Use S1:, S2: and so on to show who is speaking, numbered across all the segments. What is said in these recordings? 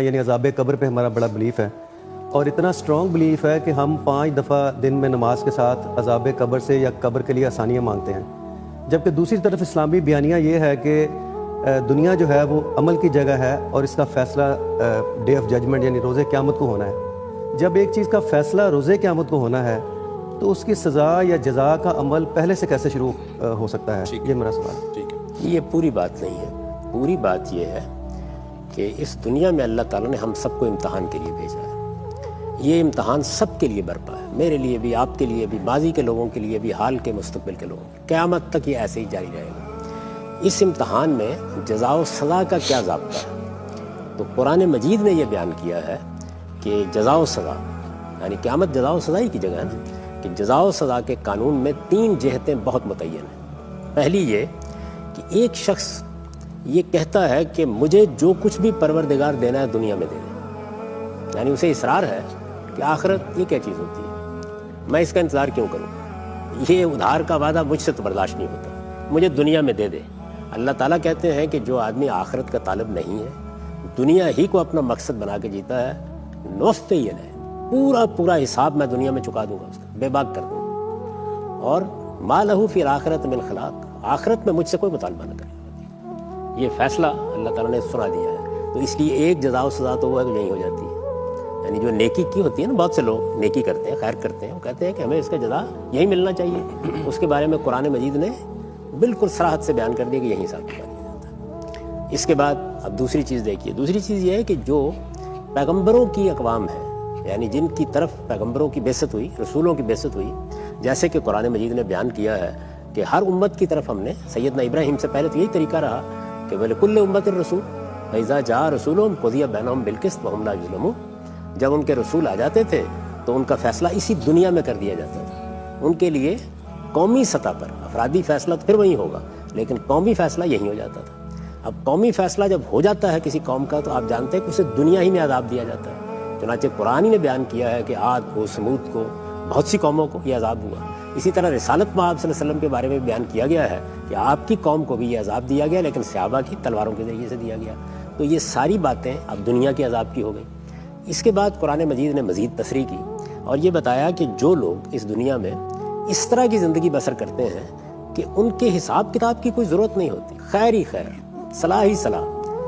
S1: یعنی عذاب قبر پہ ہمارا بڑا بلیف ہے، اور اتنا اسٹرانگ بلیف ہے کہ ہم 5 دفعہ دن میں نماز کے ساتھ عذاب قبر سے یا قبر کے لیے آسانیاں مانگتے ہیں. جبکہ دوسری طرف اسلامی بیانیہ یہ ہے کہ دنیا جو ہے وہ عمل کی جگہ ہے اور اس کا فیصلہ ڈے آف ججمنٹ یعنی روز قیامت کو ہونا ہے. جب ایک چیز کا فیصلہ روز قیامت کو ہونا ہے تو اس کی سزا یا جزا کا عمل پہلے سے کیسے شروع ہو سکتا ہے؟ یہ میرا سوال ہے.
S2: یہ پوری بات نہیں ہے. پوری بات یہ ہے کہ اس دنیا میں اللہ تعالیٰ نے ہم سب کو امتحان کے لیے بھیجا ہے. یہ امتحان سب کے لیے برپا ہے، میرے لیے بھی، آپ کے لیے بھی، ماضی کے لوگوں کے لیے بھی، حال کے مستقبل کے لوگوں کے، قیامت تک یہ ایسے ہی جاری رہے گا. اس امتحان میں جزا و سزا کا کیا ضابطہ ہے؟ تو قرآن مجید نے یہ بیان کیا ہے کہ جزا و سزا یعنی قیامت جزا و سزا ہی کی جگہ ہے نا، کہ جزا و سزا کے قانون میں 3 جہتیں بہت متعین ہیں. پہلی یہ کہ ایک شخص یہ کہتا ہے کہ مجھے جو کچھ بھی پروردگار دینا ہے دنیا میں دے دے، یعنی اسے اصرار ہے کہ آخرت یہ کیا چیز ہوتی ہے، میں اس کا انتظار کیوں کروں، یہ ادھار کا وعدہ مجھ سے تو برداشت نہیں ہوتا، مجھے دنیا میں دے دے. اللہ تعالیٰ کہتے ہیں کہ جو آدمی آخرت کا طالب نہیں ہے، دنیا ہی کو اپنا مقصد بنا کے جیتا ہے، نوفتے یہ ہے، پورا حساب میں دنیا میں چکا دوں گا، اس کا بے باک کر دوں گا، اور ما لہ فی الآخرۃ من خلاق، آخرت میں مجھ سے کوئی مطالبہ نہ کرے. یہ فیصلہ اللہ تعالیٰ نے سنا دیا ہے. تو اس لیے ایک جزا و سزا تو وہ ہے کہ نہیں ہو جاتی ہے. یعنی جو نیکی کی ہوتی ہے نا، بہت سے لوگ نیکی کرتے ہیں، خیر کرتے ہیں، وہ کہتے ہیں کہ ہمیں اس کا جزا یہی ملنا چاہیے. اس کے بارے میں قرآن مجید نے بالکل صراحت سے بیان کر دیا کہ یہی حساب کیا جاتا ہے. اس کے بعد اب دوسری چیز دیکھیے. دوسری چیز یہ ہے کہ جو پیغمبروں کی اقوام ہے، یعنی جن کی طرف پیغمبروں کی بعثت ہوئی، رسولوں کی بعثت ہوئی، جیسے کہ قرآن مجید نے بیان کیا ہے کہ ہر امت کی طرف ہم نے، سیدنا ابراہیم سے پہلے تو یہی طریقہ رہا کہ وَلِكُلِّ أُمَّةٍ رَسُولٌ فَإِذَا جَاءَ رَسُولُهُمْ قُضِيَ بَيْنَهُمْ بِالْقِسْطِ وَهُمْ لَا يُظْلَمُونَ. جب ان کے رسول آ جاتے تھے تو ان کا فیصلہ اسی دنیا میں کر دیا جاتا تھا. ان کے لیے قومی سطح پر افرادی فیصلہ تو پھر وہیں ہوگا، لیکن قومی فیصلہ یہی ہو جاتا تھا. اب قومی فیصلہ جب ہو جاتا ہے کسی قوم کا تو آپ جانتے ہیں کہ اسے دنیا ہی میں عذاب دیا جاتا ہے. چنانچہ قرآن ہی نے بیان کیا ہے کہ عاد کو، سمود کو، بہت سی قوموں کو یہ عذاب ہوا. اسی طرح رسالت میں آپ صلی اللہ علیہ وسلم کے بارے میں بیان کیا گیا ہے کہ آپ کی قوم کو بھی یہ عذاب دیا گیا، لیکن صحابہ کی تلواروں کے ذریعے سے دیا گیا. تو یہ ساری باتیں اب دنیا کے عذاب کی ہو گئی. اس کے بعد قرآن مجید نے مزید تصریح کی اور یہ بتایا کہ جو لوگ اس دنیا میں اس طرح کی زندگی بسر کرتے ہیں کہ ان کے حساب کتاب کی کوئی ضرورت نہیں ہوتی، خیر ہی خیر، صلاح ہی صلاح.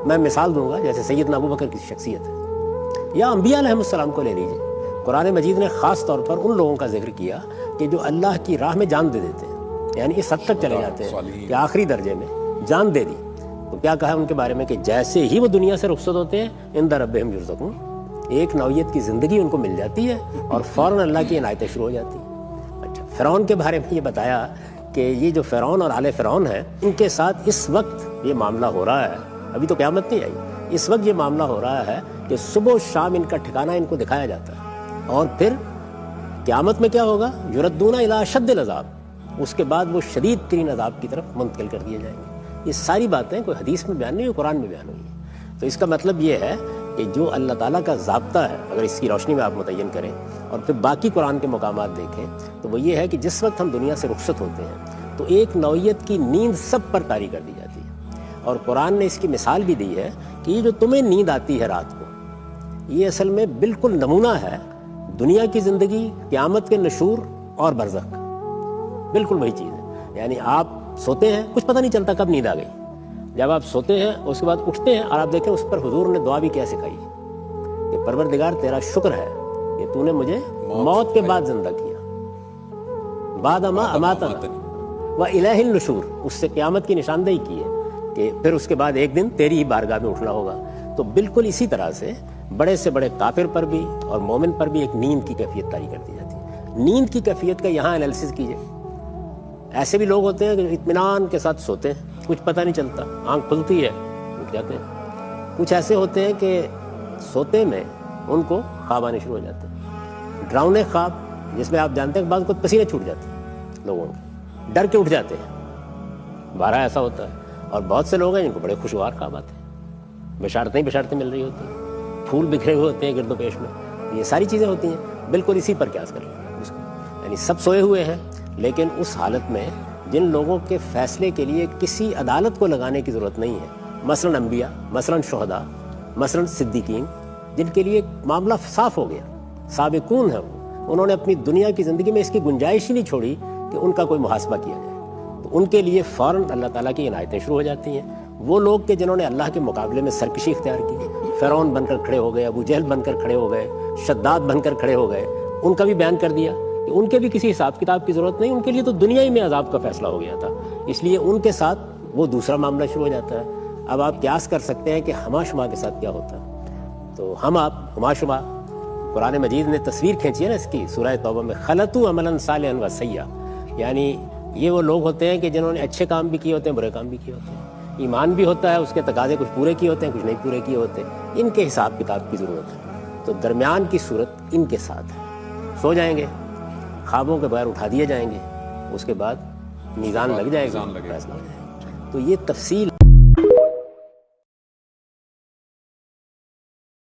S2: میں مثال دوں گا، جیسے سیدنا ابو بکر کی شخصیت ہے، یا انبیاء علیہ السلام کو لے لیجیے. قرآن مجید نے خاص طور پر ان لوگوں کا ذکر کیا کہ جو اللہ کی راہ میں جان دے دیتے ہیں، یعنی اس حد تک چلے جاتے ہیں کہ آخری درجے میں جان دے دی. تو کیا کہا ان کے بارے میں کہ جیسے ہی وہ دنیا سے رخصت ہوتے ہیں عند ربہم یرزقون، ایک نوعیت کی زندگی ان کو مل جاتی ہے اور فوراً اللہ کی عنایتیں شروع ہو جاتی ہیں. اچھا، فرعون کے بارے میں یہ بتایا کہ یہ جو فرعون اور آل فرعون ہیں، ان کے ساتھ اس وقت یہ معاملہ ہو رہا ہے، ابھی تو قیامت نہیں آئی، اس وقت یہ معاملہ ہو رہا ہے کہ صبح و شام ان کا ٹھکانہ ان کو دکھایا جاتا ہے، اور پھر قیامت میں کیا ہوگا، یردون الی اشد العذاب، اس کے بعد وہ شدید ترین عذاب کی طرف منتقل کر دیے جائیں گے. یہ ساری باتیں کوئی حدیث میں بیان نہیں ہوئی، قرآن میں بیان ہوئی ہیں. تو اس کا مطلب یہ ہے کہ جو اللہ تعالیٰ کا ضابطہ ہے، اگر اس کی روشنی میں آپ متعین کریں اور پھر باقی قرآن کے مقامات دیکھیں، تو وہ یہ ہے کہ جس وقت ہم دنیا سے رخصت ہوتے ہیں تو ایک نوعیت کی نیند سب پر طاری کر دی جاتی ہے. اور قرآن نے اس کی مثال بھی دی ہے کہ یہ جو تمہیں نیند آتی ہے رات کو، یہ اصل میں بالکل نمونہ ہے دنیا کی زندگی، قیامت کے نشور اور برزخ، بالکل وہی چیز ہے. یعنی آپ سوتے ہیں، کچھ پتہ نہیں چلتا کب نیند آ گئی. جب آپ سوتے ہیں اس کے بعد اٹھتے ہیں اور آپ دیکھیں اس پر حضور نے دعا بھی کیا سکھائی کہ پروردگار تیرا شکر ہے کہ تو نے مجھے موت کے بعد زندہ کیا، بعد ما اماتنا وإلیہ النشور، اس سے قیامت کی نشاندہی کی ہے کہ پھر اس کے بعد ایک دن تیری ہی بارگاہ میں اٹھنا ہوگا. تو بالکل اسی طرح سے بڑے سے بڑے کافر پر بھی اور مومن پر بھی ایک نیند کی کیفیت طاری کر دی جاتی ہے. نیند کی کیفیت کا یہاں انالیسس کیجئے. ایسے بھی لوگ ہوتے ہیں کہ اطمینان کے ساتھ سوتے ہیں، کچھ پتہ نہیں چلتا، آنکھ کھلتی ہے اٹھ جاتے ہیں. کچھ ایسے ہوتے ہیں کہ سوتے میں ان کو خواب آنے شروع ہو جاتے ہیں، ڈراؤنے خواب، جس میں آپ جانتے ہیں کہ بعض کو پسینے چھوٹ جاتے ہیں، لوگوں کے ڈر کے اٹھ جاتے ہیں. بارہ ایسا ہوتا ہے. اور بہت سے لوگ ہیں جن کو بڑے خوشگوار خواب آتے ہیں، بشارتیں مل رہی ہوتی ہیں، پھول بکھرے ہوئے ہوتے ہیں گرد و پیش میں. یہ ساری چیزیں ہوتی ہیں، بالکل اسی پر قیاس کر لیں اس کو. یعنی سب سوئے ہوئے ہیں، لیکن اس حالت میں جن لوگوں کے فیصلے کے لیے کسی عدالت کو لگانے کی ضرورت نہیں ہے، مثلا انبیاء، مثلا شہداء، مثلا صدیقین، جن کے لیے معاملہ صاف ہو گیا، سابقون ہیں انہوں نے اپنی دنیا کی زندگی میں اس کی گنجائش ہی نہیں چھوڑی کہ ان کا کوئی محاسبہ کیا جائے، تو ان کے لیے فوراً اللہ تعالیٰ کی عنایتیں شروع ہو جاتی ہیں۔ وہ لوگ کہ جنہوں نے اللہ کے مقابلے میں سرکشی اختیار کی، فرعون بن کر کھڑے ہو گئے، ابو جہل بن کر کھڑے ہو گئے، شداد بن کر کھڑے ہو گئے، ان کا بھی بیان کر دیا کہ ان کے بھی کسی حساب کتاب کی ضرورت نہیں، ان کے لیے تو دنیا ہی میں عذاب کا فیصلہ ہو گیا تھا، اس لیے ان کے ساتھ وہ دوسرا معاملہ شروع ہو جاتا ہے۔ اب آپ قیاس کر سکتے ہیں کہ ہما شما کے ساتھ کیا ہوتا ہے۔ تو ہم آپ ہما شما، قرآن مجید نے تصویر کھینچی ہے نا اس کی سورہ توبہ میں، خلطوا عملا صالحا و سیئا، یعنی یہ وہ لوگ ہوتے ہیں کہ جنہوں نے اچھے کام بھی کیے ہوتے ہیں، برے کام بھی کیے ہوتے ہیں، ایمان بھی ہوتا ہے، اس کے تقاضے کچھ پورے کیے ہوتے ہیں، کچھ نہیں پورے کیے ہوتے، ان کے حساب کتاب کی ضرورت ہے۔ تو درمیان کی صورت ان کے ساتھ ہے، سو جائیں گے، خوابوں کے بغیر اٹھا دیے جائیں گے، اس کے بعد میزان لگ جائے گا، فیصلہ ہو جائے گا۔ تو یہ تفصیل